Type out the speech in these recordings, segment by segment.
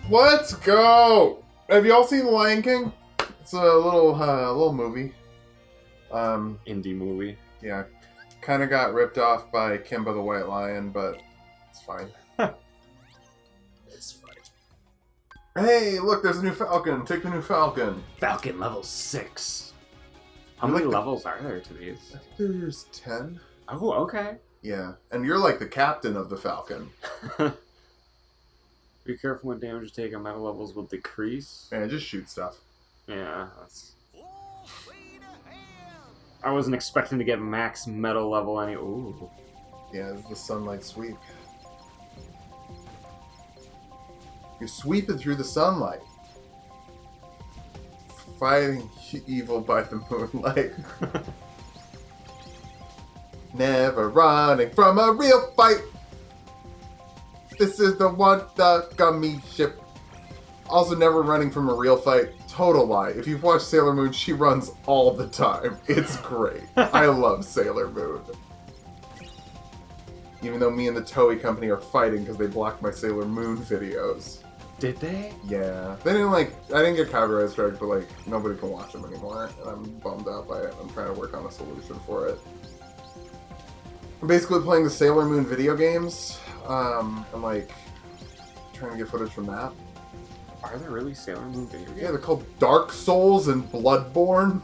Let's go! Have you all seen The Lion King? It's a little movie. Indie movie. Yeah, kind of got ripped off by Kimba the White Lion, but it's fine. It's fine. Hey, look, there's a new Falcon. Take the new Falcon. Falcon level 6. How You many like the- levels are there to these? I think there's 10. Oh, okay. Yeah, and you're like the captain of the Falcon. Be careful when damage taken. Metal levels will decrease. Man, just shoot stuff. Yeah, that's... I wasn't expecting to get max metal level any... Ooh. Yeah, it's the sunlight sweep. You're sweeping through the sunlight. Fighting evil by the moonlight. Never running from a real fight. This is the one, the gummy ship. Also, never running from a real fight. Total lie. If you've watched Sailor Moon, she runs all the time. It's great. I love Sailor Moon. Even though me and the Toei company are fighting because they blocked my Sailor Moon videos. Did they? Yeah. They didn't I didn't get copyright strike, but nobody can watch them anymore. And I'm bummed out by it. I'm trying to work on a solution for it. I'm basically playing the Sailor Moon video games. I'm trying to get footage from that. Are there really Sailor Moon video games? Yeah, they're called Dark Souls and Bloodborne.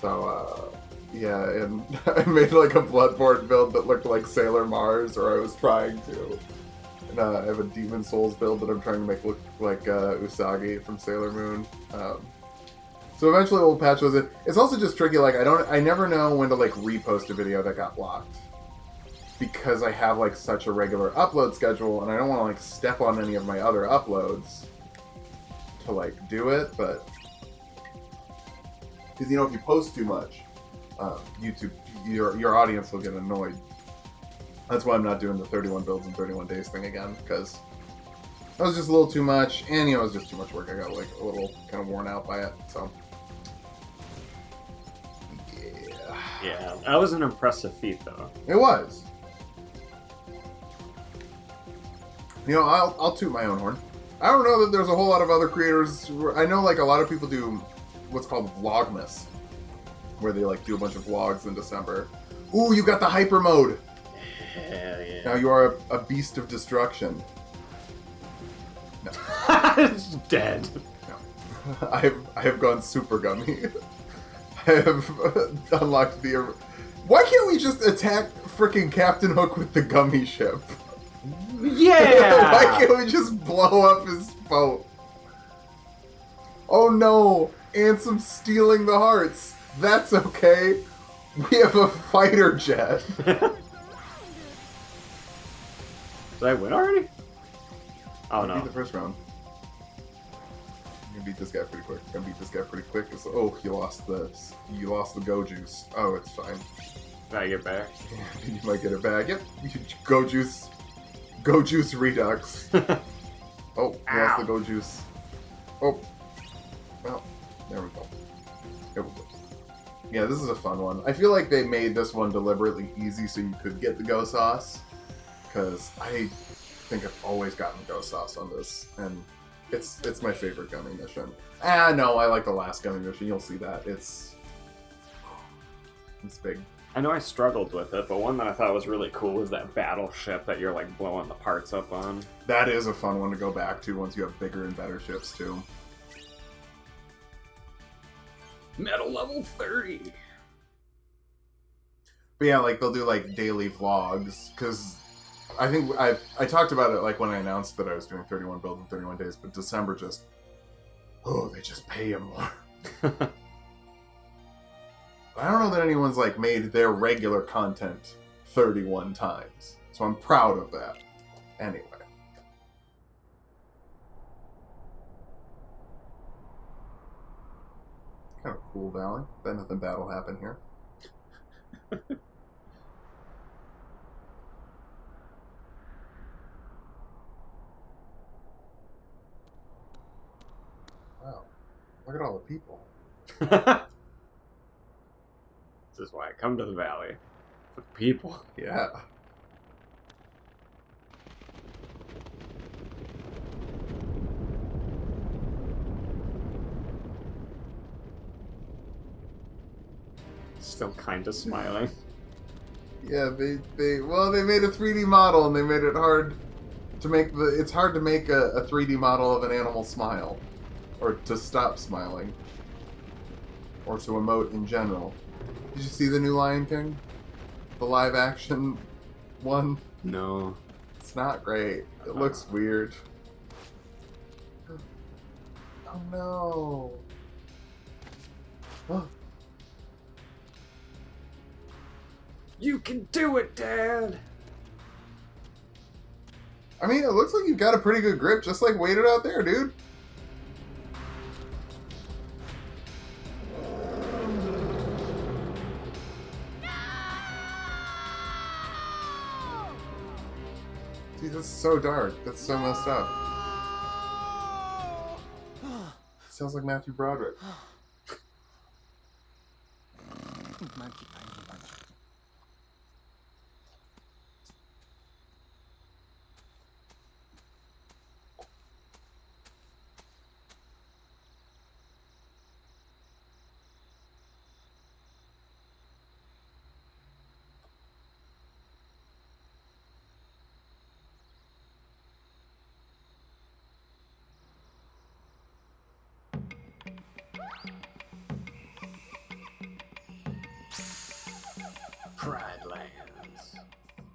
So, yeah, and I made a Bloodborne build that looked like Sailor Mars, or I was trying to. And I have a Demon Souls build that I'm trying to make look like Usagi from Sailor Moon. So eventually we'll patch those in. It's also just tricky, I never know when to repost a video that got blocked. Because I have such a regular upload schedule, and I don't want to step on any of my other uploads to do it, but because if you post too much, YouTube, your audience will get annoyed. That's why I'm not doing the 31 builds in 31 days thing again, because that was just a little too much, and it was just too much work. I got a little kind of worn out by it, so Yeah, that was an impressive feat, though. it was. I'll toot my own horn. I don't know that there's a whole lot of other creators. I know a lot of people do what's called Vlogmas, where they do a bunch of vlogs in December. Ooh, you got the hyper mode. Yeah. Now you are a beast of destruction. No, It's dead. no. I have gone super gummy. I have unlocked the. Why can't we just attack freaking Captain Hook with the gummy ship? Yeah! Why can't we just blow up his boat? Oh no! Ansem stealing the hearts. That's okay. We have a fighter jet. Did I win already? Oh, I beat no. the first round. You beat this guy pretty quick. I beat this guy pretty quick. Oh, you lost the go juice. Oh, it's fine. Did I get back? You might get it back. Yep. Go juice redux. Oh, you lost the go juice. Oh. Well, there we go. There we go. Yeah, this is a fun one. I feel like they made this one deliberately easy so you could get the go sauce. Because I think I've always gotten go sauce on this. And it's my favorite gummy mission. No, I like the last gummy mission. You'll see that. It's big. I know I struggled with it, but one that I thought was really cool was that battleship that you're blowing the parts up on. That is a fun one to go back to once you have bigger and better ships too. Metal level 30. But yeah, they'll do daily vlogs, because I think I talked about it when I announced that I was doing 31 builds in 31 days, but December they just pay you more. I don't know that anyone's made their regular content 31 times, so I'm proud of that. Anyway. Kind of cool valley. Bet nothing bad will happen here. Wow. Look at all the people. This is why I come to the valley. For the people. Yeah. Still kind of smiling. Yeah, they made a 3D model and they made it hard to make it's hard to make a 3D model of an animal smile. Or to stop smiling. Or to emote in general. Did you see the new Lion King? The live action one? No. It's not great. It looks weird. Oh no. Oh. You can do it, Dad! I mean, it looks like you've got a pretty good grip. Just like wait it out there, dude. Dude, that's so dark. That's so messed up. Sounds like Matthew Broderick. Monkey. Pride Lands.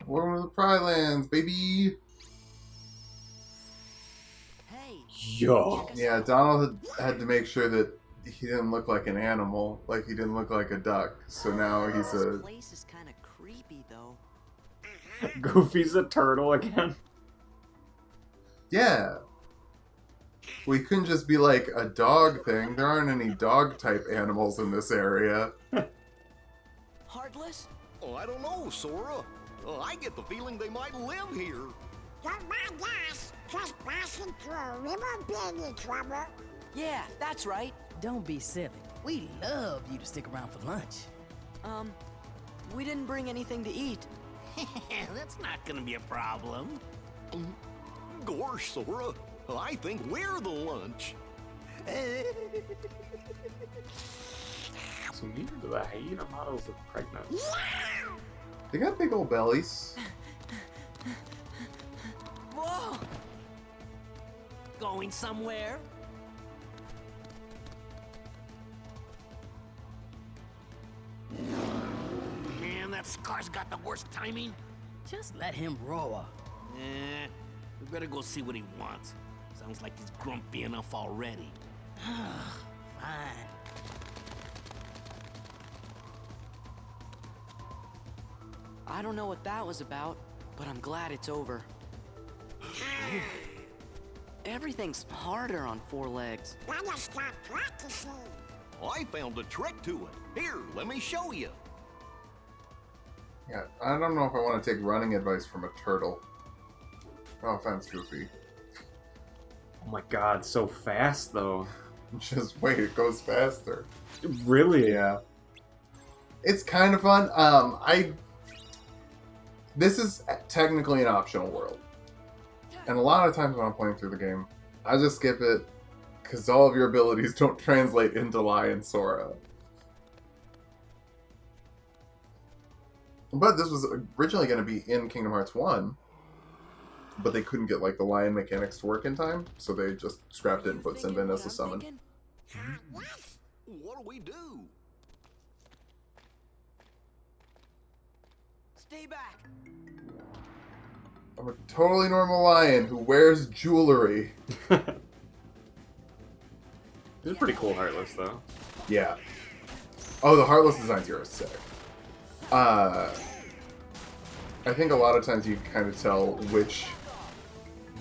Welcome to the Pride Lands, baby. Hey. Yo. Yeah, Donald had to make sure that he didn't look like an animal, like he didn't look like a duck. So now he's This a... place is kind of creepy, though. Goofy's a turtle again. Yeah. We couldn't just be like a dog thing. There aren't any dog-type animals in this area. Heartless? Oh, I don't know, Sora. I get the feeling they might live here. Don't mind us, trespassing through a river baby trouble. Yeah, that's right. Don't be silly. We love you to stick around for lunch. We didn't bring anything to eat. That's not gonna be a problem. Gosh, Sora. I think we're the lunch. So neither do the hyena models look pregnant. They got big old bellies. Whoa! Going somewhere? Man, that Scar's got the worst timing. Just let him roar. We better go see what he wants. Sounds like he's grumpy enough already. Fine. I don't know what that was about, but I'm glad it's over. Everything's harder on 4 legs. Better start practicing. I found a trick to it. Here, let me show you. Yeah, I don't know if I want to take running advice from a turtle. No offense, Goofy. Oh my god, so fast though. Just wait, it goes faster. Really? Yeah. It's kind of fun. This is technically an optional world. And a lot of times when I'm playing through the game, I just skip it because all of your abilities don't translate into Lion Sora. But this was originally going to be in Kingdom Hearts 1, but they couldn't get like the lion mechanics to work in time, so they just scrapped it and put Sinbin as a summon. What do we do? Stay back. I'm a totally normal lion who wears jewelry. It's pretty cool, Heartless, though. Yeah. Oh, the Heartless designs here are sick. I think a lot of times you can kind of tell which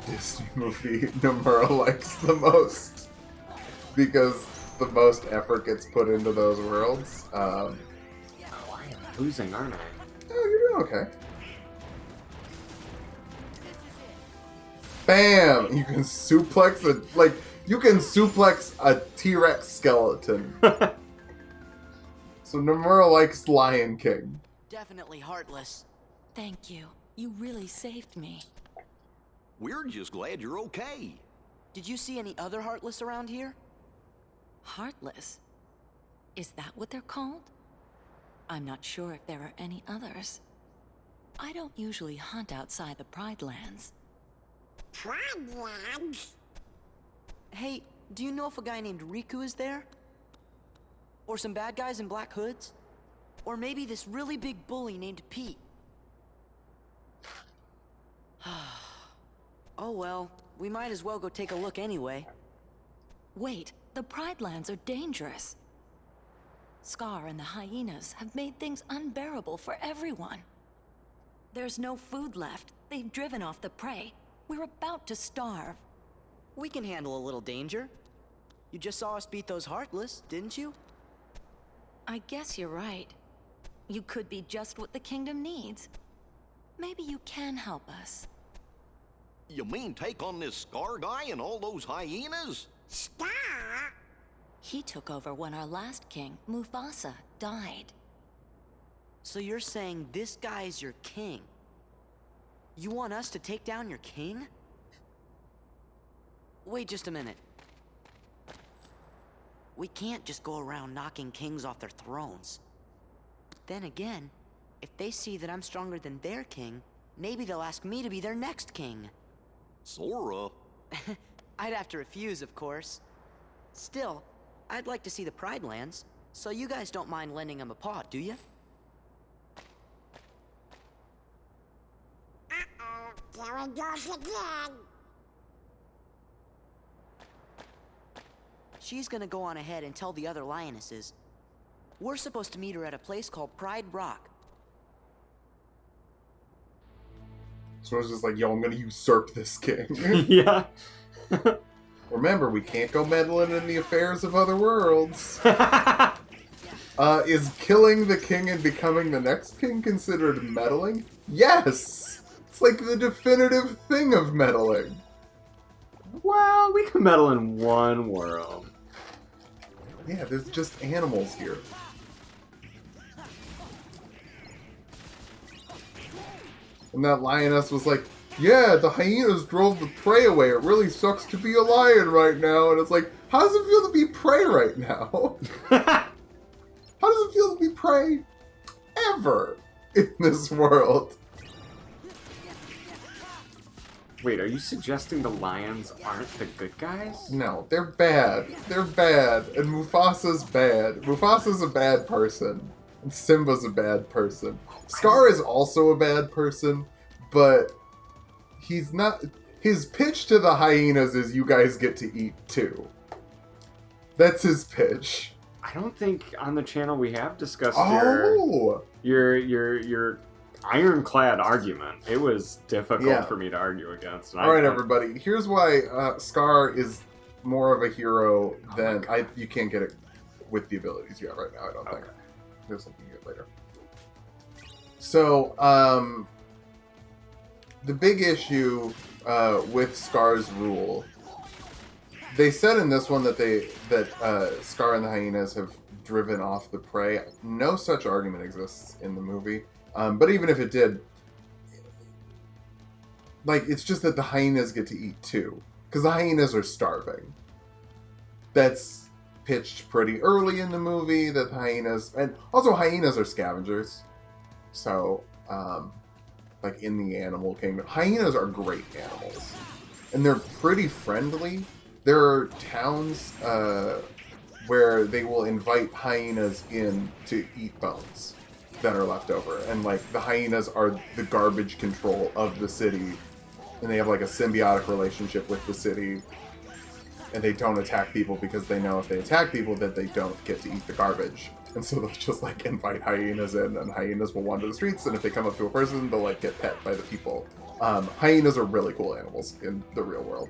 Disney movie Nomura likes the most, because the most effort gets put into those worlds. Oh, I am losing, aren't I? Oh, you're doing okay. Bam! You can suplex a T-Rex skeleton. So Nomura likes Lion King. Definitely heartless. Thank you. You really saved me. We're just glad you're okay. Did you see any other heartless around here? Heartless? Is that what they're called? I'm not sure if there are any others. I don't usually hunt outside the Pride Lands. Pride Lands? Hey, do you know if a guy named Riku is there? Or some bad guys in black hoods? Or maybe this really big bully named Pete? Oh well, we might as well go take a look anyway. Wait, the Pride Lands are dangerous. Scar and the hyenas have made things unbearable for everyone. There's no food left. They've driven off the prey. We're about to starve. We can handle a little danger. You just saw us beat those heartless, didn't you? I guess you're right. You could be just what the kingdom needs. Maybe you can help us. You mean take on this Scar guy and all those hyenas? Scar? He took over when our last king, Mufasa, died. So you're saying this guy's your king? You want us to take down your king? Wait just a minute. We can't just go around knocking kings off their thrones. Then again, if they see that I'm stronger than their king, maybe they'll ask me to be their next king. Sora? I'd have to refuse, of course. Still, I'd like to see the Pride Lands, so you guys don't mind lending him a paw, do you? Uh-oh, there it goes again. She's gonna go on ahead and tell the other lionesses. We're supposed to meet her at a place called Pride Rock. So it's just like, yo, I'm gonna usurp this king. Yeah. Remember, we can't go meddling in the affairs of other worlds. Is killing the king and becoming the next king considered meddling? Yes! It's like the definitive thing of meddling. Well, we can meddle in one world. Yeah, there's just animals here. And that lioness was like, yeah, the hyenas drove the prey away. It really sucks to be a lion right now. And it's like, how does it feel to be prey right now? How does it feel to be prey ever in this world? Wait, are you suggesting the lions aren't the good guys? No, they're bad. They're bad. And Mufasa's bad. Mufasa's a bad person. And Simba's a bad person. Scar is also a bad person, but he's not... His pitch to the hyenas is you guys get to eat too. That's his pitch. I don't think on the channel we have discussed Oh! your ironclad argument. It was difficult for me to argue against. Alright, everybody. Here's why Scar is more of a hero than... you can't get it with the abilities you have right now, I don't think. There's something you get later. So, the big issue with Scar's rule... They said in this one that Scar and the hyenas have driven off the prey. No such argument exists in the movie. But even if it did, like, it's just that the hyenas get to eat too. Because the hyenas are starving. That's pitched pretty early in the movie, that the hyenas... And also, hyenas are scavengers. So, like, in the animal kingdom. Hyenas are great animals. And they're pretty friendly. There are towns where they will invite hyenas in to eat bones that are left over. And, like, the hyenas are the garbage control of the city. And they have, like, a symbiotic relationship with the city. And they don't attack people because they know if they attack people that they don't get to eat the garbage. And so they'll just, like, invite hyenas in, and hyenas will wander the streets, and if they come up to a person, they'll, like, get pet by the people. Hyenas are really cool animals in the real world.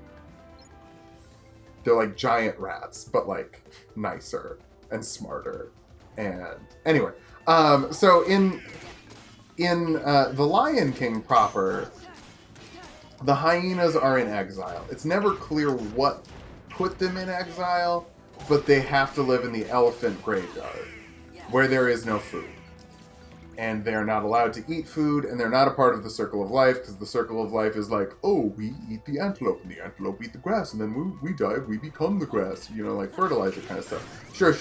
They're like giant rats, but, like, nicer and smarter. And anyway, so in The Lion King proper, the hyenas are in exile. It's never clear what put them in exile, but they have to live in the elephant graveyard, where there is no food. And they're not allowed to eat food, and they're not a part of the Circle of Life, because the Circle of Life is like, oh, we eat the antelope, and the antelope eat the grass, and then we die, we become the grass, you know, like fertilizer kind of stuff. Sure.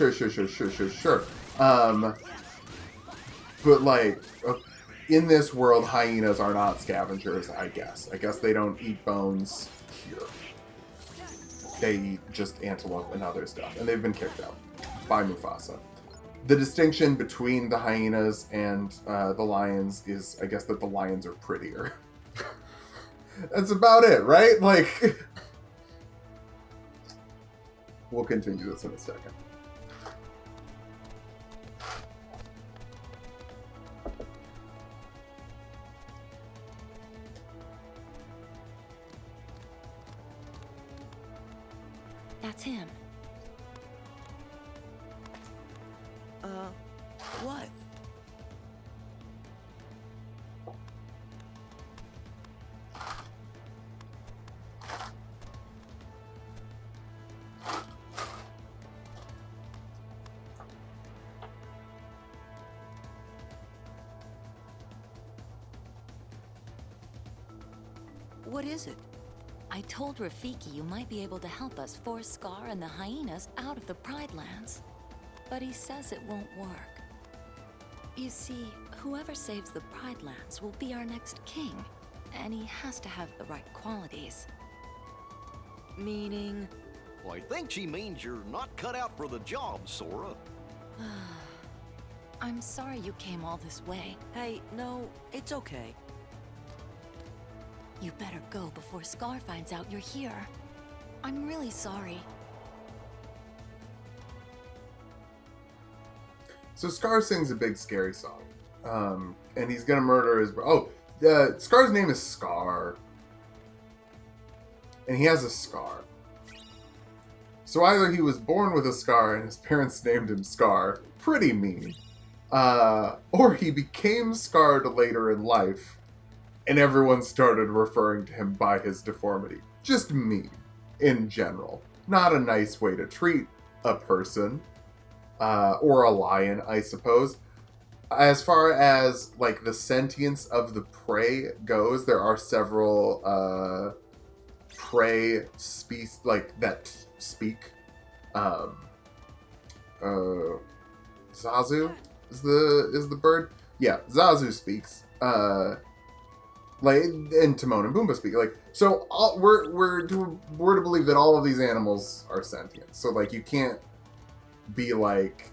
But, like, in this world, hyenas are not scavengers, I guess. I guess they don't eat bones here. They eat just antelope and other stuff. And they've been kicked out by Mufasa. The distinction between the hyenas and the lions is, I guess, that the lions are prettier. That's about it, right? Like, we'll continue this in a second. That's him. What? What is it? I told Rafiki you might be able to help us force Scar and the hyenas out of the Pride Lands. But he says it won't work. You see, whoever saves the Pride Lands will be our next king, and he has to have the right qualities. Meaning? Well, I think she means you're not cut out for the job, Sora. I'm sorry you came all this way. Hey, no, it's okay. You better go before Scar finds out you're here. I'm really sorry. So Scar sings a big scary song. And he's gonna murder his... Scar's name is Scar. And he has a scar. So either he was born with a scar and his parents named him Scar. Pretty mean. Or he became scarred later in life. And everyone started referring to him by his deformity. Just mean. In general. Not a nice way to treat a person. Or a lion, I suppose. As far as, like, the sentience of the prey goes, there are several, prey species, like, that speak. Zazu is the bird? Yeah, Zazu speaks. Like, and Timon and Pumbaa speak. Like, so, we're to believe that all of these animals are sentient. So, like, you can't be like,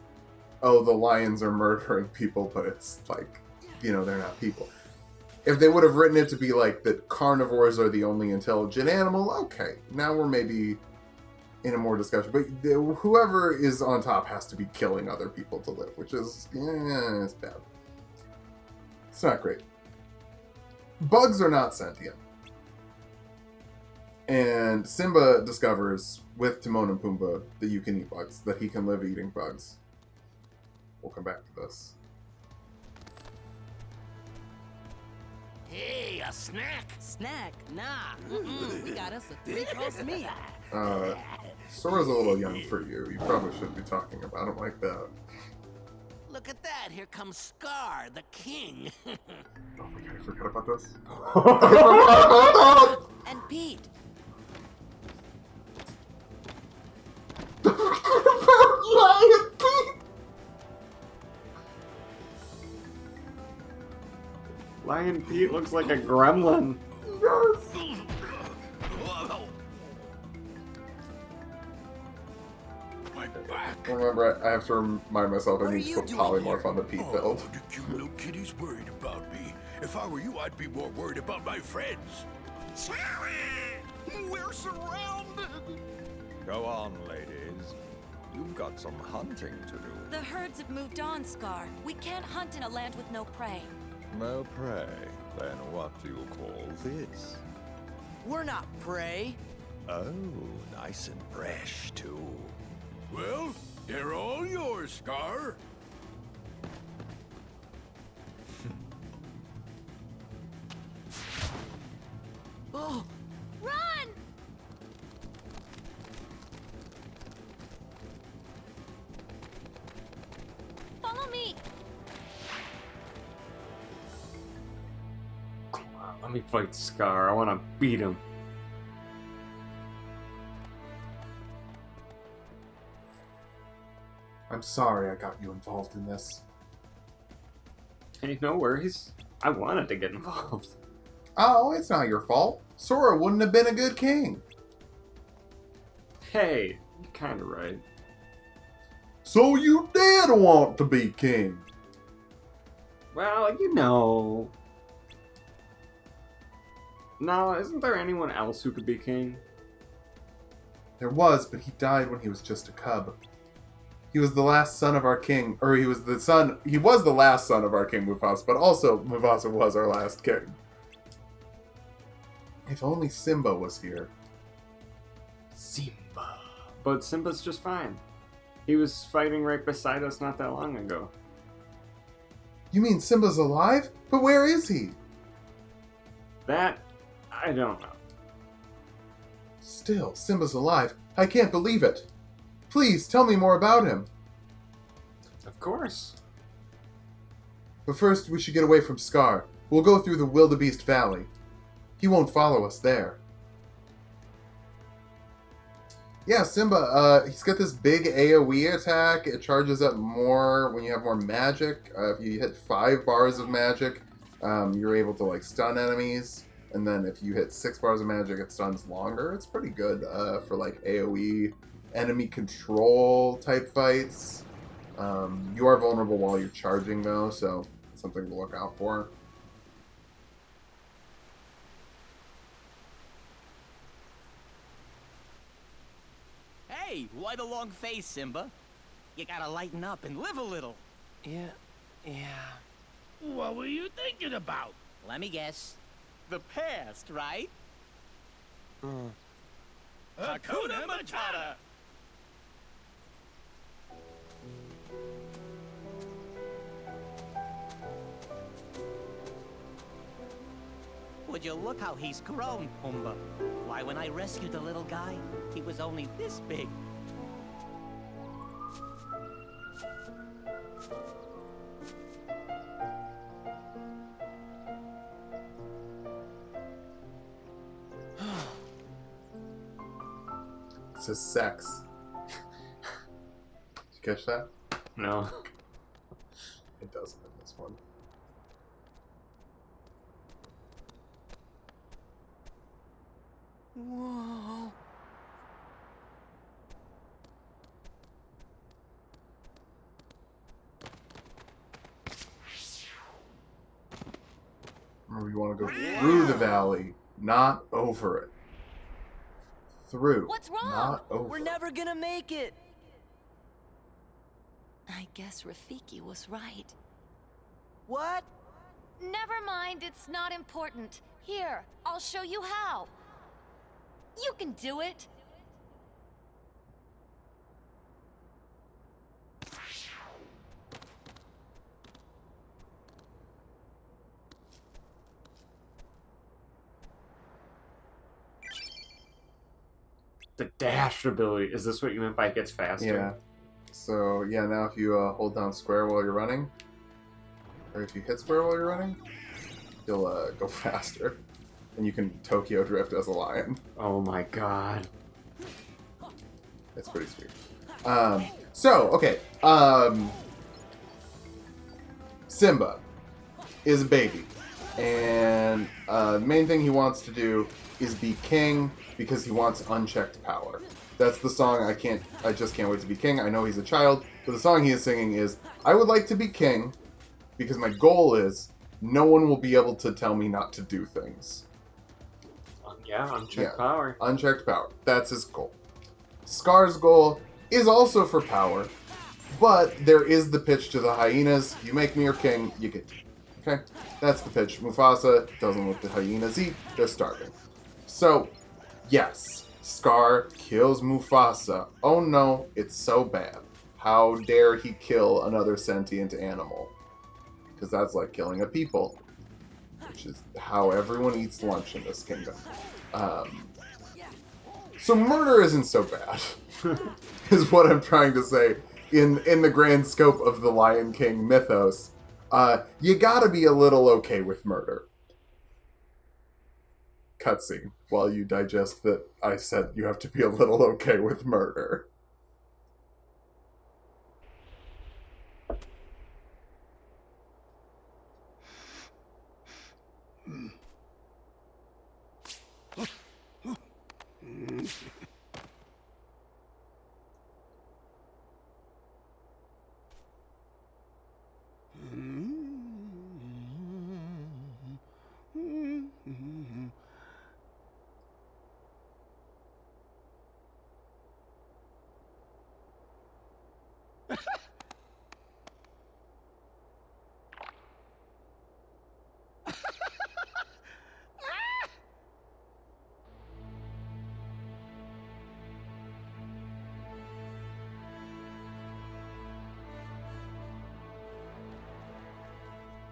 oh, the lions are murdering people, but it's like, you know, they're not people. If they would have written it to be like that carnivores are the only intelligent animal, okay, now we're maybe in a more discussion. But whoever is on top has to be killing other people to live, which is, it's bad. It's not great. Bugs are not sentient. And Simba discovers with Timon and Pumbaa that you can eat bugs, that he can live eating bugs. We'll come back to this. Hey, a snack? Snack? Nah. We got us a 3-course meal. Sora's a little young for you. You probably shouldn't be talking about him like that. Look at that. Here comes Scar, the king. Oh my god, I forgot about this. And Pete. Lion Pete! Lion Pete looks like a gremlin. Yes! My back. Remember, I have to remind myself I What need are to you put doing polymorph here? on the Pete build. The cute little kitty's worried about me. If I were you, I'd be more worried about my friends. Sora! We're surrounded. Go on, ladies. You've got some hunting to do. The herds have moved on, Scar. We can't hunt in a land with no prey. No prey. Then what do you call this? We're not prey. Oh, nice and fresh, too. Well, they're all yours, Scar. Oh, Run! Follow me! Let me fight Scar. I want to beat him. I'm sorry I got you involved in this. Hey, no worries. I wanted to get involved. Oh, it's not your fault. Sora wouldn't have been a good king. Hey, you're kind of right. So you did want to be king. Well, you know. Now, isn't there anyone else who could be king? There was, but he died when he was just a cub. He was the last son of our king, or he was the last son of our king Mufasa, but also Mufasa was our last king. If only Simba was here. Simba. But Simba's just fine. He was fighting right beside us not that long ago. You mean Simba's alive? But where is he? That, I don't know. Still, Simba's alive. I can't believe it. Please, tell me more about him. Of course. But first, we should get away from Scar. We'll go through the Wildebeest Valley. He won't follow us there. Yeah, Simba, he's got this big AoE attack. It charges up more when you have more magic. If you hit 5 bars of magic, you're able to, like, stun enemies. And then if you hit 6 bars of magic, it stuns longer. It's pretty good for, like, AoE enemy control type fights. You are vulnerable while you're charging, though, so something to look out for. Hey, why the long face, Simba? You gotta lighten up and live a little. Yeah. What were you thinking about? Let me guess. The past, right? Hakuna Matata! Would you look how he's grown, Pumbaa? Why, when I rescued the little guy, he was only this big. It says sex. Did you catch that? No. It doesn't in this one. Whoa. Remember, you want to go through the valley, not over it. Through. What's wrong? Not over. We're never gonna make it. I guess Rafiki was right. What? Never mind, it's not important. Here, I'll show you how. You can do it. The dash ability. Is this what you meant by it gets faster? Yeah. So, yeah, now if you hold down square while you're running, or if you hit square while you're running, you'll go faster. And you can Tokyo Drift as a lion. Oh my god. It's pretty sweet. Okay. Simba is a baby. And the main thing he wants to do is be king because he wants unchecked power. That's the song I just can't wait to be king. I know he's a child, but the song he is singing is, I would like to be king because my goal is no one will be able to tell me not to do things. Yeah, unchecked power. Unchecked power. That's his goal. Scar's goal is also for power, but there is the pitch to the hyenas. You make me your king, you get me. Okay? That's the pitch. Mufasa doesn't let the hyenas eat. They're starving. So, yes, Scar kills Mufasa. Oh no, it's so bad. How dare he kill another sentient animal? Because that's like killing a people. Which is how everyone eats lunch in this kingdom. So murder isn't so bad, is what I'm trying to say. In the grand scope of the Lion King mythos, you gotta be a little okay with murder. Cutscene, while you digest that I said you have to be a little okay with murder.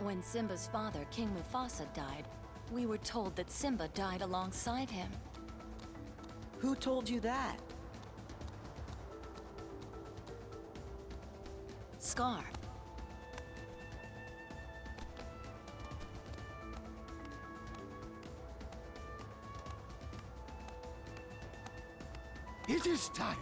When Simba's father, King Mufasa, died, we were told that Simba died alongside him. Who told you that? Scar. It is time.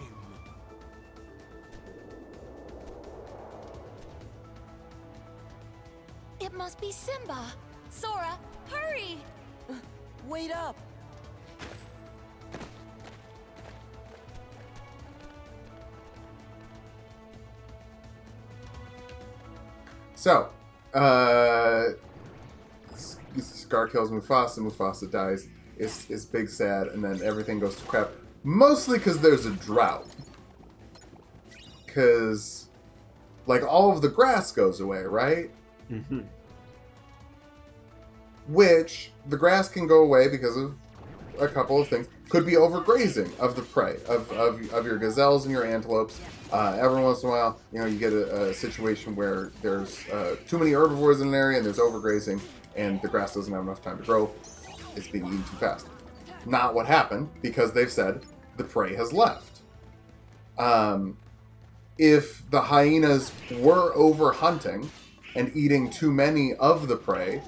It must be Simba! Sora, hurry! Wait up! So, Scar kills Mufasa, Mufasa dies. It's big sad, and then everything goes to crap. Mostly because there's a drought. Because, like, all of the grass goes away, right? Mm-hmm. Which, the grass can go away because of a couple of things. Could be overgrazing of the prey, of your gazelles and your antelopes. Every once in a while, you get a situation where there's too many herbivores in an area and there's overgrazing, and the grass doesn't have enough time to grow. It's being eaten too fast. Not what happened, because they've said the prey has left. If the hyenas were over hunting and eating too many of the prey,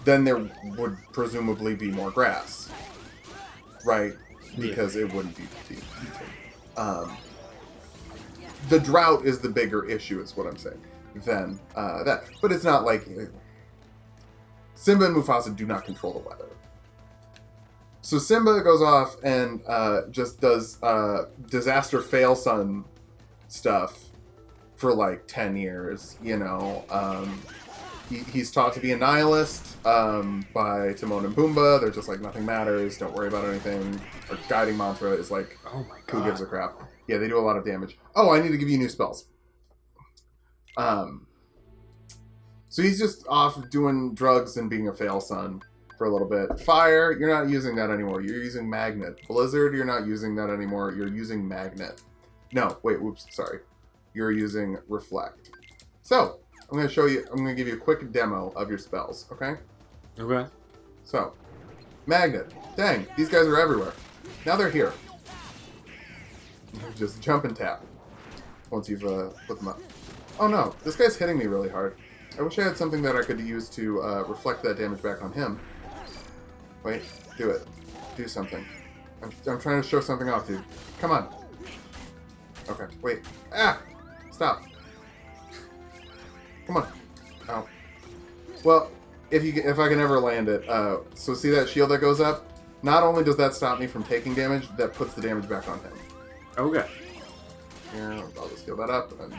then there would presumably be more grass, right? Because it wouldn't be eaten. The drought is the bigger issue, is what I'm saying, than that. But it's not like Simba and Mufasa do not control the weather. So Simba goes off and just does disaster fail son stuff for like 10 years, He's taught to be a nihilist by Timon and Pumbaa. They're just like, nothing matters, don't worry about anything. Our guiding mantra is like, oh my God, who gives a crap? Yeah, they do a lot of damage. Oh, I need to give you new spells. So he's just off doing drugs and being a fail son for a little bit. Fire, you're not using that anymore. You're using Magnet. Blizzard, you're not using that anymore. You're using Magnet. No, wait, whoops, sorry. You're using Reflect. So, I'm going to give you a quick demo of your spells, okay? Okay. So, Magnet. Dang, these guys are everywhere. Now they're here. Just jump and tap once you've put them up. Oh no, this guy's hitting me really hard. I wish I had something that I could use to reflect that damage back on him. Wait, do it. Do something. I'm trying to show something off, dude. Come on. Okay, wait. Ah! Stop. Come on. Oh. Well, if I can ever land it. So see that shield that goes up? Not only does that stop me from taking damage, that puts the damage back on him. Okay. Here, I'll just heal that up and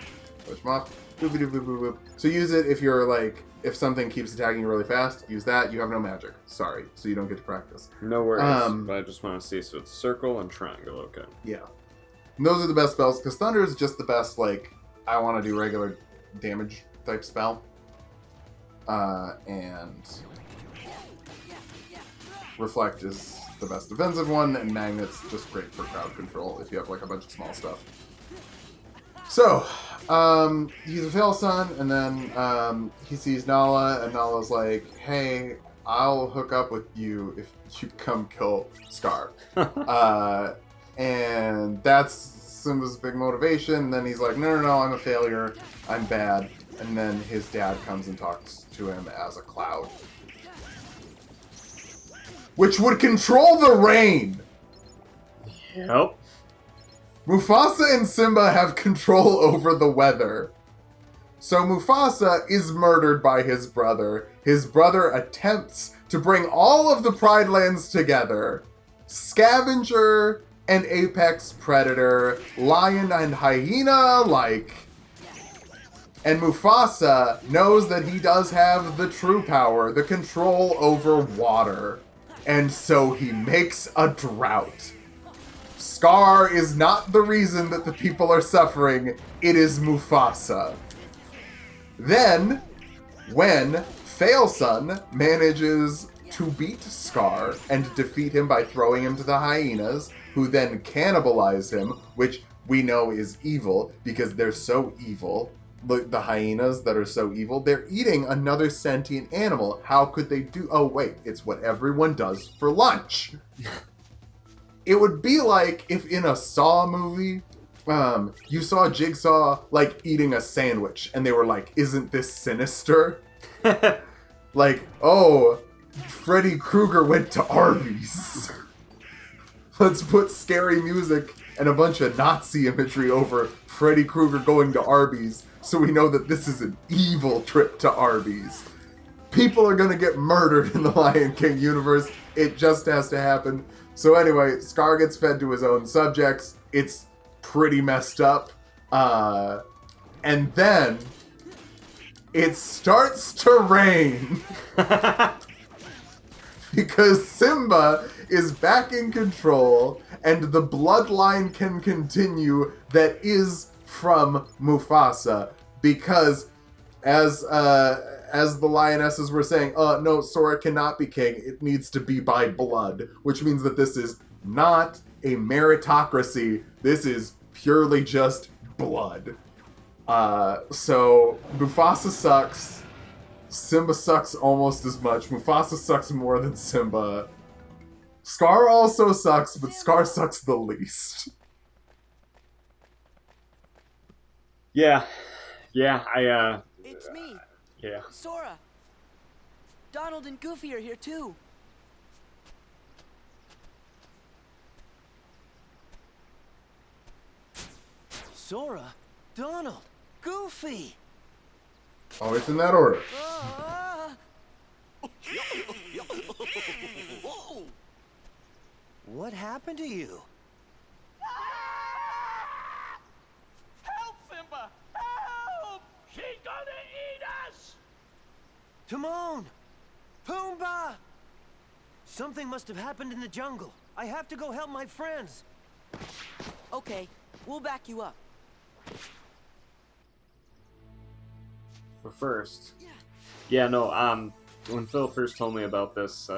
push him off. Boop, boop, boop, boop, boop. So use it if you're like, if something keeps attacking you really fast, use that. You have no magic. Sorry. So you don't get to practice. No worries. But I just want to see. So it's circle and triangle. Okay. Yeah. And those are the best spells, because Thunder is just the best, like, I want to do regular damage type spell. And Reflect is the best defensive one, and Magnet's just great for crowd control if you have like a bunch of small stuff. So, he's a fail son, and then he sees Nala, and Nala's like, hey, I'll hook up with you if you come kill Scar. And that's Simba's big motivation. And then he's like, no, I'm a failure. I'm bad. And then his dad comes and talks to him as a cloud. Which would control the rain! Yep. Mufasa and Simba have control over the weather. So Mufasa is murdered by his brother. His brother attempts to bring all of the Pride Lands together. Scavenger and apex predator, lion and hyena, and Mufasa knows that he does have the true power, the control over water. And so he makes a drought. Scar is not the reason that the people are suffering, it is Mufasa. Then, when Failson manages to beat Scar and defeat him by throwing him to the hyenas, who then cannibalize him, which we know is evil because they're so evil. the hyenas that are so evil, they're eating another sentient animal. How could they do... Oh, wait, it's what everyone does for lunch. It would be like if in a Saw movie, you saw Jigsaw, like, eating a sandwich, and they were like, isn't this sinister? Like, oh, Freddy Krueger went to Arby's. Let's put scary music and a bunch of Nazi imagery over Freddy Krueger going to Arby's, so we know that this is an evil trip to Arby's. People are gonna get murdered in the Lion King universe. It just has to happen. So anyway, Scar gets fed to his own subjects. It's pretty messed up. And then it starts to rain. Because Simba is back in control, and the bloodline can continue that is from Mufasa. Because as the lionesses were saying, no, Sora cannot be king. It needs to be by blood, which means that this is not a meritocracy. This is purely just blood. So Mufasa sucks. Simba sucks almost as much. Mufasa sucks more than Simba. Scar also sucks, but Scar sucks the least. Yeah, It's me, yeah. Sora. Donald and Goofy are here too. Sora, Donald, Goofy. Always in that order. What happened to you? Help, Simba! Help! She's gonna eat us! Timon! Pumbaa! Something must have happened in the jungle. I have to go help my friends. Okay, we'll back you up. But first, when Phil first told me about this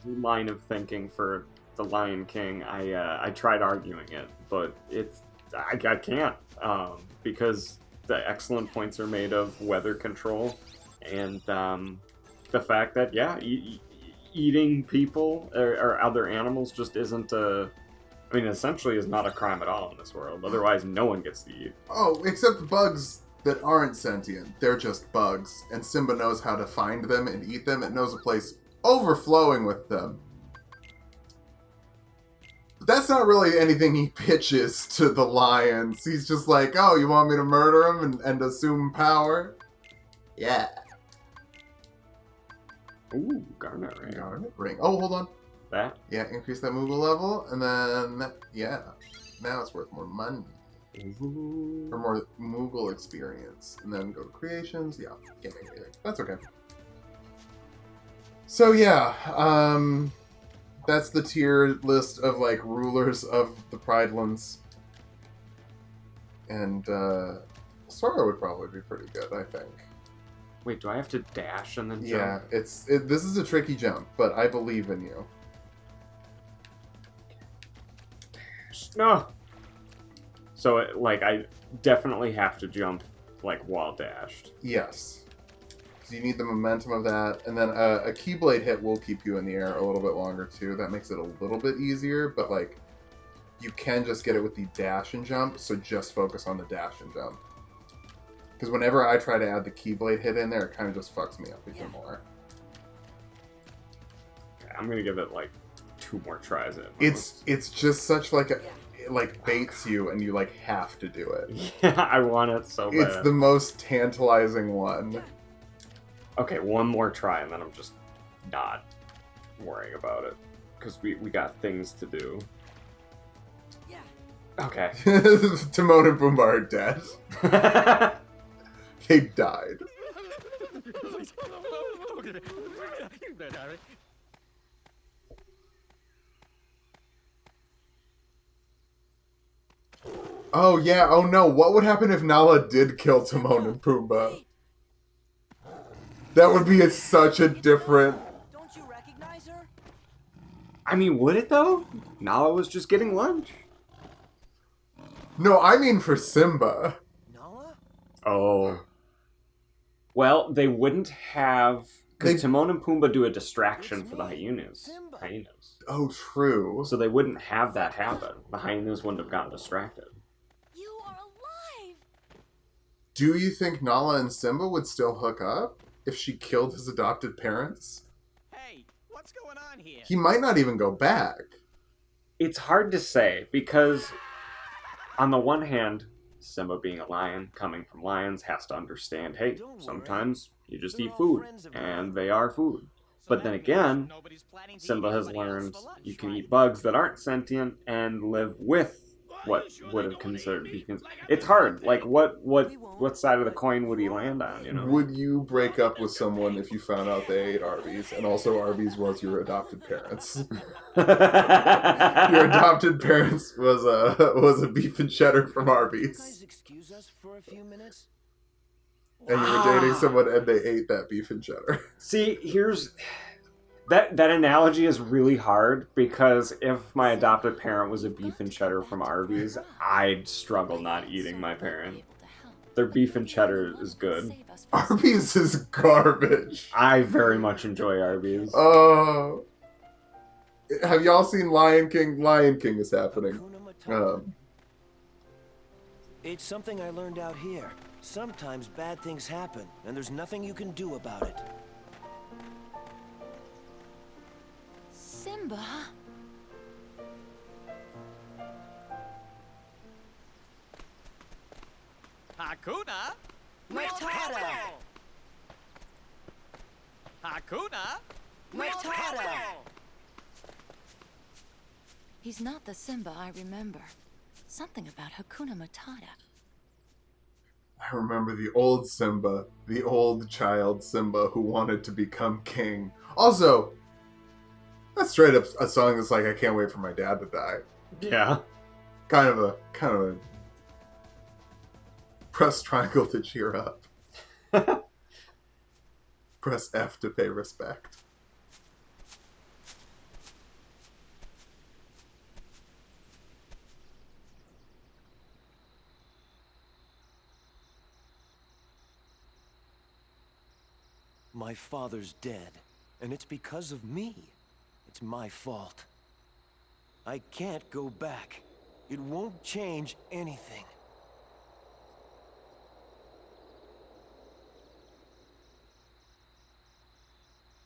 line of thinking for the Lion King, I tried arguing it, but I can't because the excellent points are made of weather control and the fact that eating people or other animals just isn't essentially is not a crime at all in this world. Otherwise, no one gets to eat. Oh, except bugs that aren't sentient. They're just bugs, and Simba knows how to find them and eat them. It knows a place overflowing with them. But that's not really anything he pitches to the lions. He's just like, oh, you want me to murder him and assume power? Yeah. Ooh, Garnet Ring. Garnet Ring. Oh, hold on. That? Yeah, increase that Moogle level, and then, now it's worth more money. Ooh. Or more Moogle experience. And then go to creations. Yeah, can't make anything. That's okay. So that's the tier list of like rulers of the Pridelands. And Sora would probably be pretty good, I think. Wait, do I have to dash and then jump? Yeah, this is a tricky jump, but I believe in you. No. So I definitely have to jump while dashed. Yes. Because you need the momentum of that, and then a Keyblade hit will keep you in the air a little bit longer too. That makes it a little bit easier, but you can just get it with the dash and jump, so just focus on the dash and jump. Because whenever I try to add the Keyblade hit in there, it kind of just fucks me up even more. Okay, I'm gonna give it 2 more tries at most. It's just such it baits you and you have to do it. Yeah, I want it so bad. It's the most tantalizing one. Okay, 1 more try and then I'm just not worrying about it. Because we got things to do. Yeah. Okay. Timon and Pumbaa are dead. They died. Oh yeah, oh no, what would happen if Nala did kill Timon and Pumbaa? That would be such a different... Don't you recognize her? I mean, would it though? Nala was just getting lunch. No, I mean for Simba. Nala? Oh. Well, they wouldn't have... Because Timon and Pumbaa do a distraction for the hyenas. Oh, true. So they wouldn't have that happen. The hyenas wouldn't have gotten distracted. You are alive! Do you think Nala and Simba would still hook up if she killed his adopted parents? Hey, what's going on here? He might not even go back. It's hard to say, because on the one hand, Simba being a lion, coming from lions, has to understand, hey, sometimes you just eat food, and they are food. But then again, Simba has learned you can eat bugs that aren't sentient and live with what would have considered beacons. It's hard. Like, what side of the coin would he land on, you know? Would you break up with someone if you found out they ate Arby's, and also Arby's was your adopted parents? Your adopted parents was a beef and cheddar from Arby's. Guys, excuse us for a few minutes? And you were dating someone and they ate that beef and cheddar. See, here's... That analogy is really hard, because if my adopted parent was a beef and cheddar from Arby's, I'd struggle not eating my parent. Their beef and cheddar is good. Arby's is garbage. I very much enjoy Arby's. Have y'all seen Lion King? Lion King is happening. It's something I learned out here. Sometimes bad things happen, and there's nothing you can do about it. Simba? Hakuna Matata! Hakuna Matata! He's not the Simba I remember. Something about Hakuna Matata. I remember the old Simba, the old child Simba who wanted to become king. Also, that's straight up a song that's like, I can't wait for my dad to die. Yeah. Kind of a press triangle to cheer up. Press F to pay respect. My father's dead, and it's because of me. It's my fault. I can't go back. It won't change anything.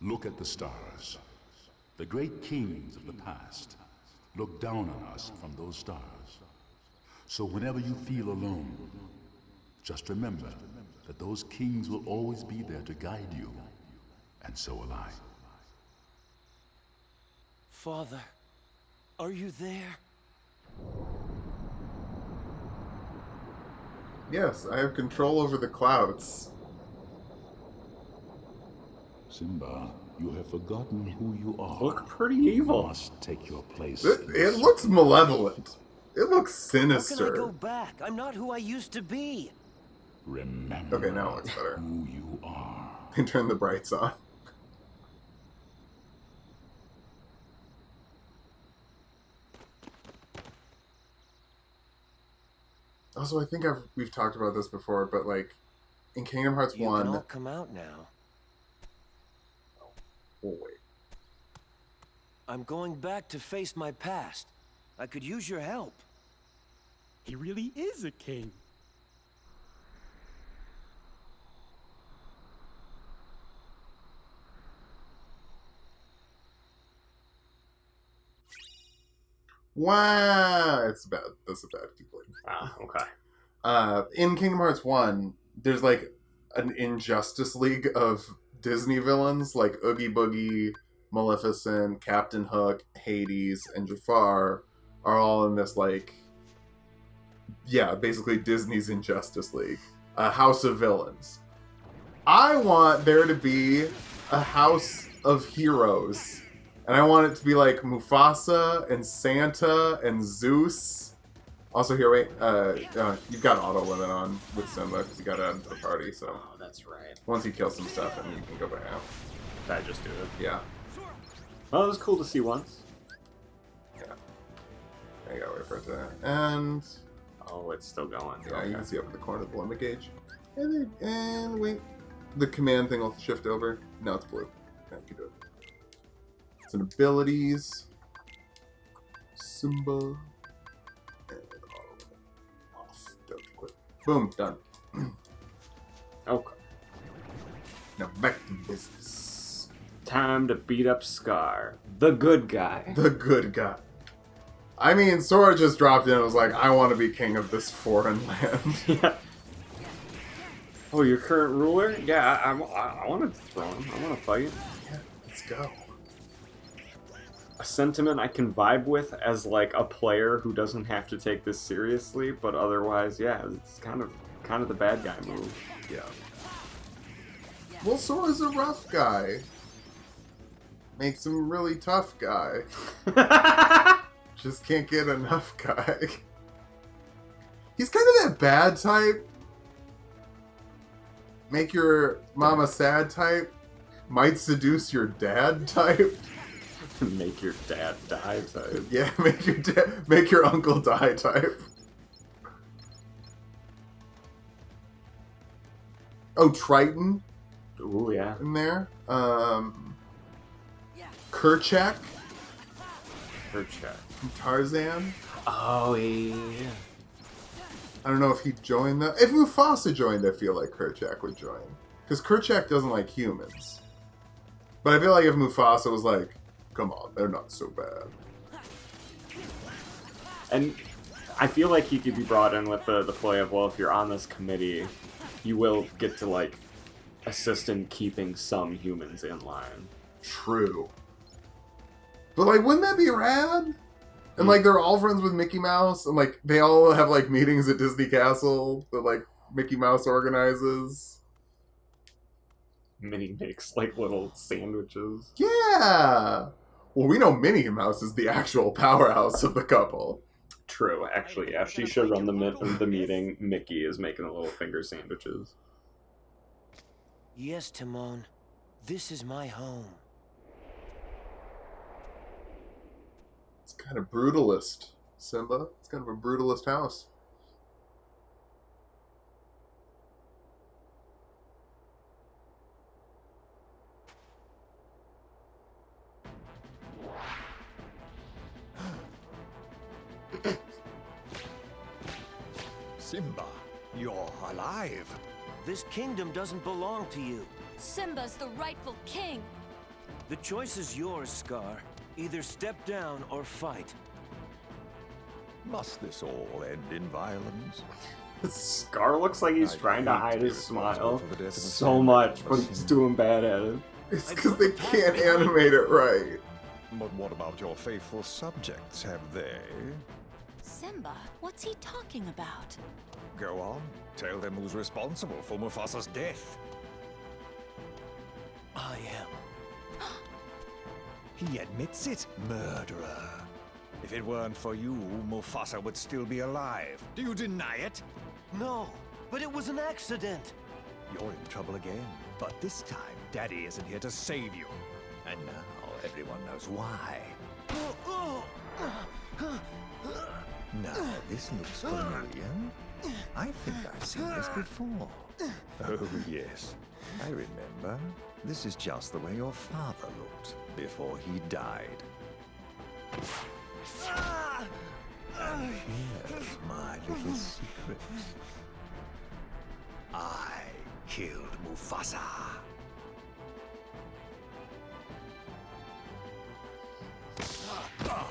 Look at the stars. The great kings of the past look down on us from those stars. So whenever you feel alone, just remember that those kings will always be there to guide you. And so will I. Father, are you there? Yes, I have control over the clouds. Simba, you have forgotten who you are. Look pretty evil. You must take your place. It looks malevolent. It looks How sinister. can I go back? I'm not who I used to be. Remember Okay, now it looks better. who you are. And turn the brights on. Also, I think we've talked about this before, but like in Kingdom Hearts You 1. can all come out now. Oh, wait. I'm going back to face my past. I could use your help. He really is a king. Wow, it's bad. That's a bad keyboard. Ah, okay. In Kingdom Hearts 1, there's like an Injustice League of Disney villains, like Oogie Boogie, Maleficent, Captain Hook, Hades, and Jafar are all in this like, yeah, basically Disney's Injustice League, a house of villains. I want there to be a house of heroes. And I want it to be like Mufasa and Santa and Zeus. Also, here, wait. You've got auto limit on with Simba because you got to add him to the party. So Oh, that's right. once he kills some stuff, and you can go back out. I just do it. Yeah. Well, it was cool to see once. Yeah. I gotta wait for it to end. Oh, it's still going. Yeah, Okay. you can see up in the corner the limit gauge. And wait. The command thing will shift over. Now it's blue. Yeah, you can do it. It's an abilities. Simba. And off. Don't quit. Boom, done. Okay. Now back to business. Time to beat up Scar, the good guy. The good guy. I mean, Sora just dropped in and was like, I want to be king of this foreign land. Yeah. Oh, your current ruler? Yeah, I want to throw him. I want to fight. Yeah, let's go. A sentiment I can vibe with as like a player who doesn't have to take this seriously, but otherwise, yeah, it's kind of the bad guy move. Yeah. Well, Sora's a rough guy. Makes him a really tough guy. Just can't get enough guy. He's kind of that bad type. Make your mama sad type. Might seduce your dad type. Make your dad die type. Yeah, make your uncle die type. Oh, Triton. Ooh, yeah. In there. Kerchak. Kerchak. From Tarzan. Oh, yeah. I don't know if he'd join that. If Mufasa joined, I feel like Kerchak would join. Because Kerchak doesn't like humans. But I feel like if Mufasa was like, come on, they're not so bad. And I feel like he could be brought in with the play of, well, if you're on this committee, you will get to, like, assist in keeping some humans in line. True. But, like, wouldn't that be rad? And, like, they're all friends with Mickey Mouse, and, like, they all have, like, meetings at Disney Castle that, like, Mickey Mouse organizes. Minnie makes, like, little sandwiches. Yeah! Well, we know Minnie Mouse is the actual powerhouse of the couple. True, actually, yeah. She should run the meeting. Mickey is making the little finger sandwiches. Yes, Timon. This is my home. It's kind of brutalist, Simba. It's kind of a brutalist house. Simba, you're alive. This kingdom doesn't belong to you. Simba's the rightful king. The choice is yours, Scar. Either step down or fight. Must this all end in violence? Scar looks like he's trying to hide his smile for the death of a so son, much, but but he's doing bad at it. It's because they can't animate it right. But what about your faithful subjects? Have they? Simba, what's he talking about? Go on. Tell them who's responsible for Mufasa's death. I am. He admits it, murderer. If it weren't for you, Mufasa would still be alive. Do you deny it? No, but it was an accident. You're in trouble again. But this time, Daddy isn't here to save you. And now everyone knows why. Now, this looks familiar. I think I've seen this before. Oh, yes. I remember. This is just the way your father looked before he died. Here's my little secret. I killed Mufasa.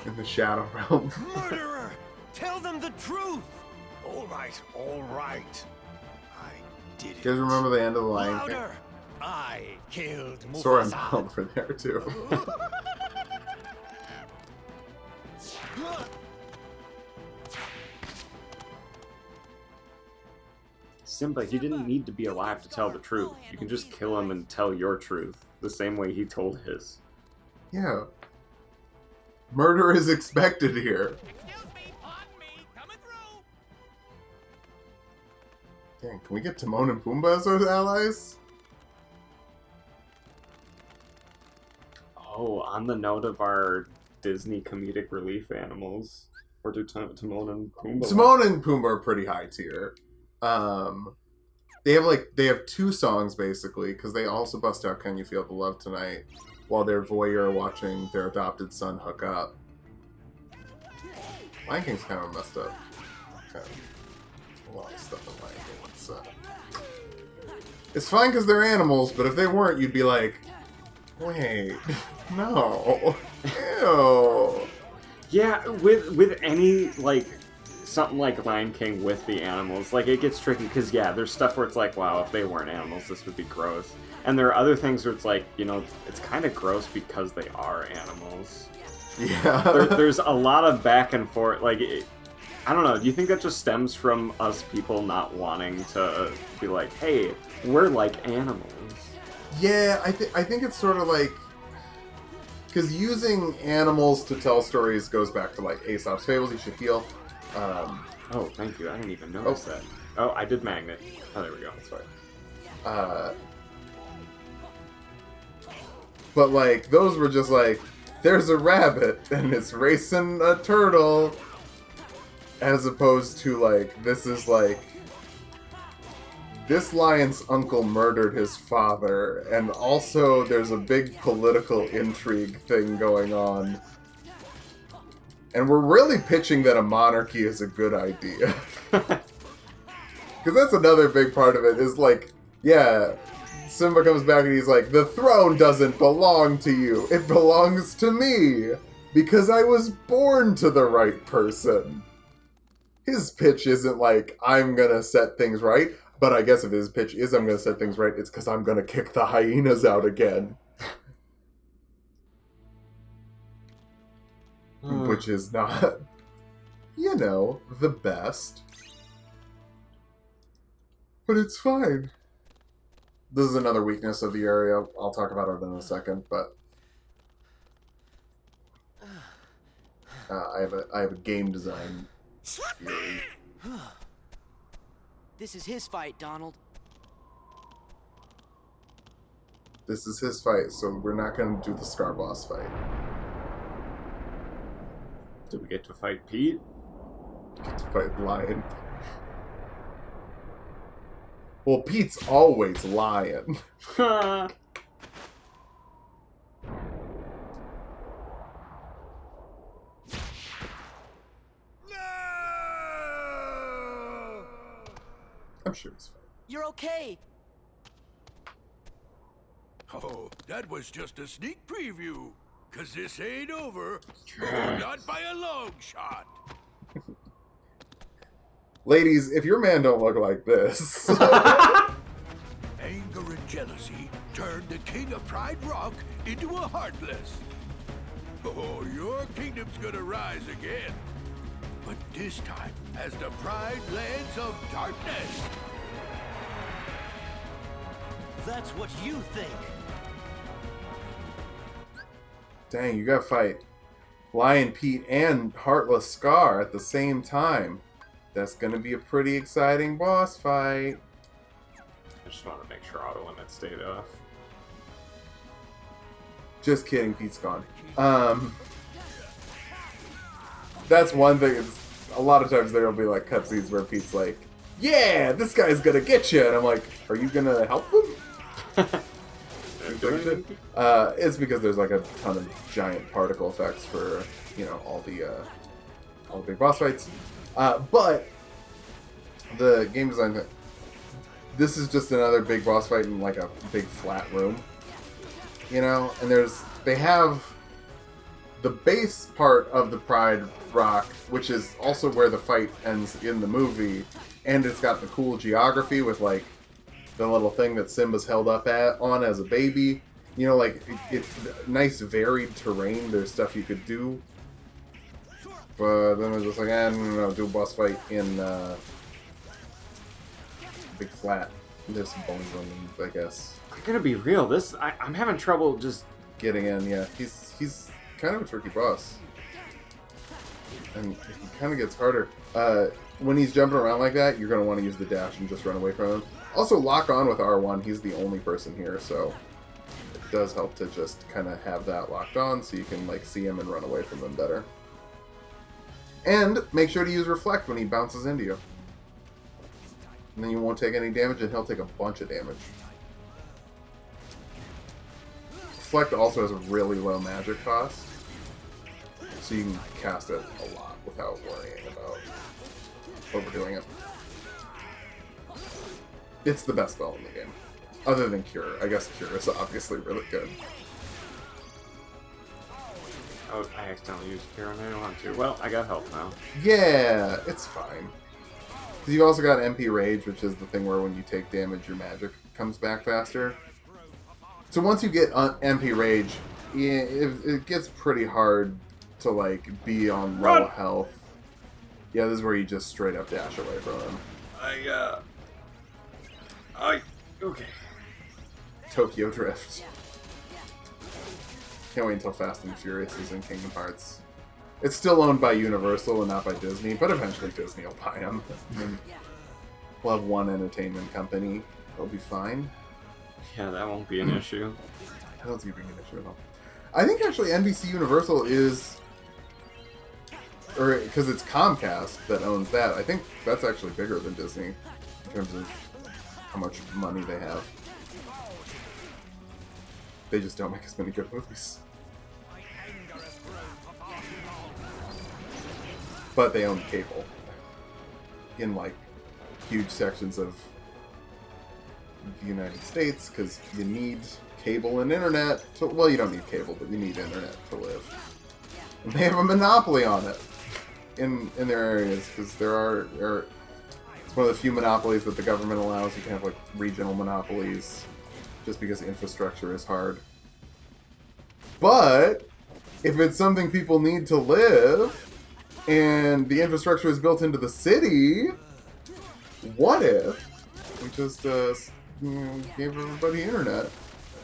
In the Shadow Realm. Murderer! Tell them the truth! All right, all right. I did it. You guys remember the end of the Lion King? Louder! I killed Mufasa. Sora and Mom were there too. Simba, he didn't need to be alive to tell the truth. You can just kill him and tell your truth, the same way he told his. Yeah. Murder is expected here. Dang, can we get Timon and Pumbaa as our allies? Oh, on the note of our Disney comedic relief animals, Or do Timon and Pumbaa? Timon and Pumbaa are pretty high tier. They have 2 songs basically, because they also bust out "Can You Feel the Love Tonight" while they're voyeur watching their adopted son hook up. Lion King's kind of messed up. Kind of a lot of stuff in Lion King. It's fine because they're animals, but if they weren't, you'd be like, wait, no, ew. Yeah, with any, like, something like Lion King with the animals, like, it gets tricky, because, yeah, there's stuff where it's like, wow, if they weren't animals, this would be gross. And there are other things where it's like, you know, it's kind of gross because they are animals. Yeah. There's a lot of back and forth, like, I don't know, do you think that just stems from us people not wanting to be like, hey, we're like animals? Yeah, I think it's sort of like, because using animals to tell stories goes back to, like, Aesop's Fables, you should heal. Oh, thank you, I didn't even notice that. Oh, I did magnet. Oh, there we go, that's right. But, like, those were just like, there's a rabbit and it's racing a turtle, as opposed to, like, this is like, this lion's uncle murdered his father, and also there's a big political intrigue thing going on. And we're really pitching that a monarchy is a good idea. Because that's another big part of it, is like, yeah, Simba comes back and he's like, the throne doesn't belong to you, it belongs to me, because I was born to the right person. His pitch isn't like, I'm gonna set things right, but I guess if his pitch is I'm gonna set things right, it's because I'm gonna kick the hyenas out again. Which is not, you know, the best. But it's fine. This is another weakness of the area. I'll talk about it in a second, but I have a game design theory. This is his fight, Donald. This is his fight, so we're not going to do the Scar Boss fight. Did we get to fight Pete? Get to fight Lion. Well, Pete's always Lion. I'm sure he's fine. You're okay. Oh, that was just a sneak preview. 'Cause this ain't over. Oh, not by a long shot. Ladies, if your man don't look like this... Anger and jealousy turned the king of Pride Rock into a heartless. Oh, your kingdom's gonna rise again. But this time as the Pride Lands of Darkness. That's what you think. Dang, you gotta fight Lion Pete and Heartless Scar at the same time. That's gonna be a pretty exciting boss fight. I just want to make sure auto limit stayed off. Just kidding, Pete's gone. That's one thing. A lot of times there'll be like cutscenes where Pete's like, "Yeah, this guy's gonna get you," and I'm like, "Are you gonna help him?" It's because there's like a ton of giant particle effects for, you know, all the big boss fights. But the game design, this is just another big boss fight in like a big flat room, you know. And they have the base part of the Pride Rock, which is also where the fight ends in the movie, and it's got the cool geography with like the little thing that Simba's held up on as a baby. You know, like, it's nice varied terrain. There's stuff you could do. But then it's just like, no, do a boss fight in big flat. There's some bones on, I guess. I'm gonna be real, I'm having trouble just getting in, yeah. He's kind of a tricky boss. And he kind of gets harder. When he's jumping around like that, you're going to want to use the dash and just run away from him. Also, lock on with R1. He's the only person here, so it does help to just kind of have that locked on so you can like see him and run away from him better. And make sure to use Reflect when he bounces into you. And then you won't take any damage, and he'll take a bunch of damage. Reflect also has a really low magic cost, so you can cast it a lot without worrying about overdoing it. It's the best spell in the game. Other than Cure. I guess Cure is obviously really good. Oh, I accidentally used Cure and I didn't want to. Well, I got help now. Yeah, it's fine. Because you've also got MP Rage, which is the thing where when you take damage, your magic comes back faster. So once you get MP Rage, it gets pretty hard to, like, be on low health. Yeah, this is where you just straight up dash away from him. Okay. Tokyo Drift. Can't wait until Fast and Furious is in Kingdom Hearts. It's still owned by Universal and not by Disney, but eventually Disney will buy them. And we'll have one entertainment company. It'll be fine. Yeah, that won't be an issue. I don't think it'll be an issue at all. I think actually NBC Universal is... Or, because it's Comcast that owns that, I think that's actually bigger than Disney in terms of how much money they have. They just don't make as many good movies. But they own cable in, like, huge sections of the United States, because you need cable and internet to... Well, you don't need cable, but you need internet to live. And they have a monopoly on it in their areas, because there are... It's one of the few monopolies that the government allows. You can have, like, regional monopolies, just because infrastructure is hard. But if it's something people need to live, and the infrastructure is built into the city, what if we just gave everybody internet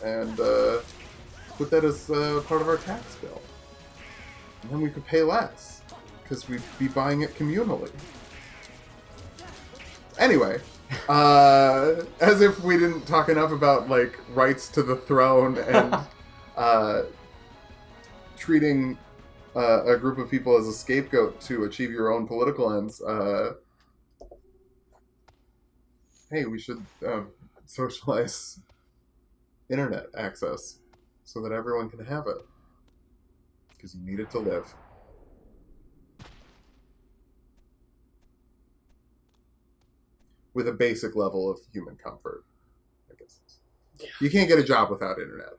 and put that as part of our tax bill? And then we could pay less, because we'd be buying it communally. Anyway, as if we didn't talk enough about, like, rights to the throne and treating a group of people as a scapegoat to achieve your own political ends, hey, we should socialize internet access so that everyone can have it. Because you need it to live. With a basic level of human comfort, I guess. Yeah. You can't get a job without internet.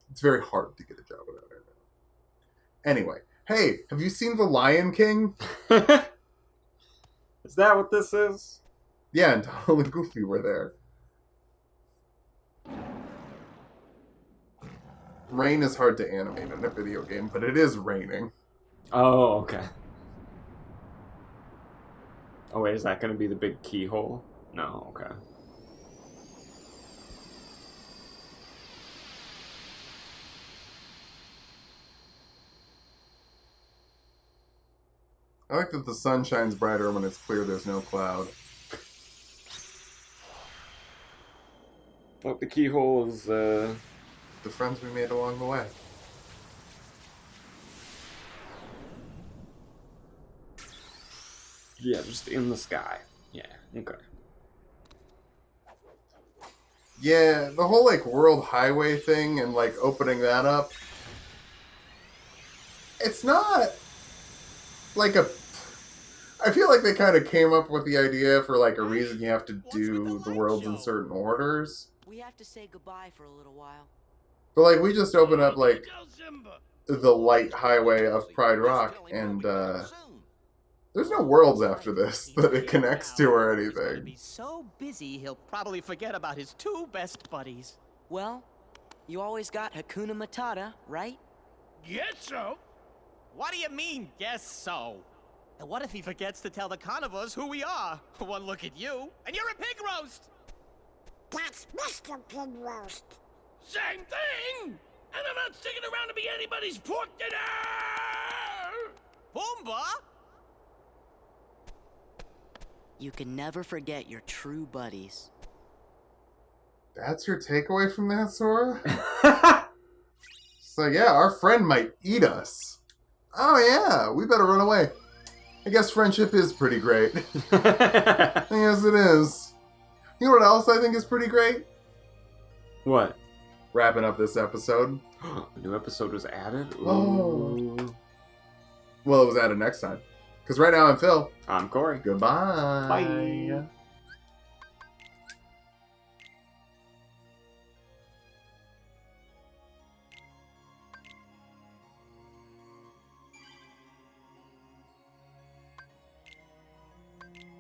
It's very hard to get a job without internet. Anyway, hey, have you seen The Lion King? Is that what this is? Yeah, and Donald and Goofy were there. Rain is hard to animate in a video game, but it is raining. Oh, okay. Oh, wait, is that going to be the big keyhole? No, okay. I like that the sun shines brighter when it's clear there's no cloud. Well, the keyhole is, the friends we made along the way. Yeah, just in the sky. Yeah, okay. Yeah, the whole, like, world highway thing and, like, opening that up. It's not... like a... I feel like they kind of came up with the idea for, like, a reason you have to do the worlds in certain orders. We have to say goodbye for a little while. But, like, we just opened up, like, the light highway of Pride Rock, and, there's no worlds after this that it connects to or anything. He's so busy, he'll probably forget about his two best buddies. Well, you always got Hakuna Matata, right? Guess so. What do you mean, guess so? And what if he forgets to tell the carnivores who we are? One look at you, and you're a pig roast! That's Mr. Pig Roast. Same thing! And I'm not sticking around to be anybody's pork dinner! Pumbaa? You can never forget your true buddies. That's your takeaway from that, Sora? It's like, yeah, our friend might eat us, Oh yeah, we better run away. I guess friendship is pretty great. I guess it is. You know what else I think is pretty great? What? Wrapping up this episode. A new episode was added? Oh. Well, it was added next time. Because right now I'm Phil. I'm Corey. Goodbye. Bye.